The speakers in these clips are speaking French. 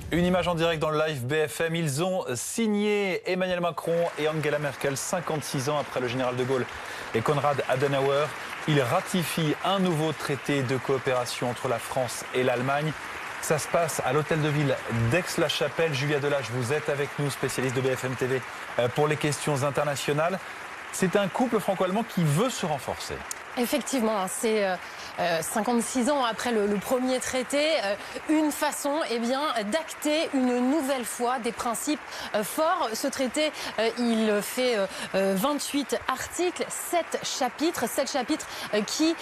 Une image en direct dans le live BFM. Ils ont signé Emmanuel Macron et Angela Merkel 56 ans après le général de Gaulle et Konrad Adenauer. Ils ratifient un nouveau traité de coopération entre la France et l'Allemagne. Ça se passe à l'hôtel de ville d'Aix-la-Chapelle. Julia Delage, vous êtes avec nous, spécialiste de BFM TV pour les questions internationales. C'est un couple franco-allemand qui veut se renforcer. Effectivement, c'est 56 ans après le premier traité, une façon d'acter une nouvelle fois des principes forts. Ce traité, il fait 28 articles, 7 chapitres qui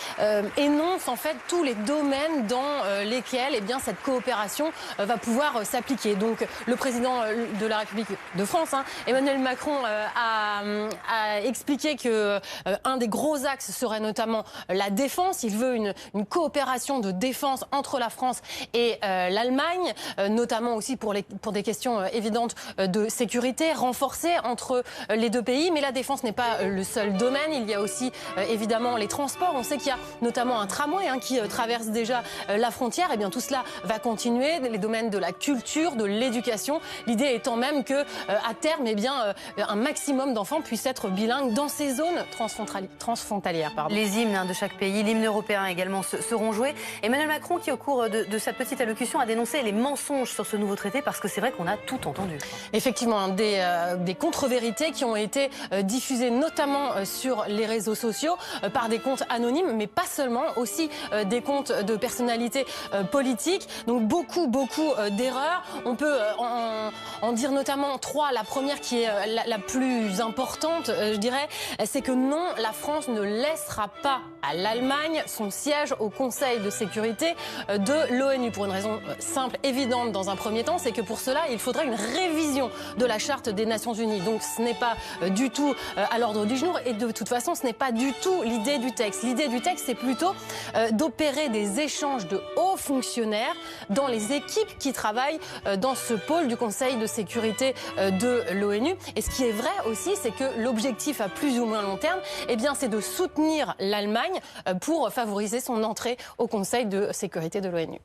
énoncent en fait tous les domaines dans lesquels cette coopération va pouvoir s'appliquer. Donc le président de la République de France, Emmanuel Macron, a expliqué que un des gros axes serait notamment la défense. Il veut une coopération de défense entre la France et l'Allemagne, notamment aussi pour des questions évidentes de sécurité, renforcée entre les deux pays. Mais la défense n'est pas le seul domaine. Il y a aussi évidemment les transports. On sait qu'il y a notamment un tramway qui traverse déjà la frontière. Et bien tout cela va continuer. Les domaines de la culture, de l'éducation. L'idée étant même que à terme, un maximum d'enfants puissent être bilingues dans ces zones transfrontalières. Les hymnes de chaque pays, l'hymne européen également, seront joués. Emmanuel Macron, qui au cours de sa petite allocution a dénoncé les mensonges sur ce nouveau traité, parce que c'est vrai qu'on a tout entendu. Effectivement, des contre-vérités qui ont été diffusées notamment sur les réseaux sociaux par des comptes anonymes, mais pas seulement, aussi des comptes de personnalités politiques. Donc beaucoup d'erreurs. On peut en dire notamment 3. La première qui est la plus importante, je dirais, c'est que non, la France ne laissera pas à l'Allemagne son siège au Conseil de sécurité de l'ONU. Pour une raison simple, évidente dans un premier temps, c'est que pour cela, il faudrait une révision de la Charte des Nations Unies. Donc ce n'est pas du tout à l'ordre du jour et de toute façon, ce n'est pas du tout l'idée du texte. L'idée du texte, c'est plutôt d'opérer des échanges de hauts fonctionnaires dans les équipes qui travaillent dans ce pôle du Conseil de sécurité de l'ONU. Et ce qui est vrai aussi, c'est que l'objectif à plus ou moins long terme, c'est de soutenir l'Allemagne pour favoriser son entrée au Conseil de sécurité de l'ONU.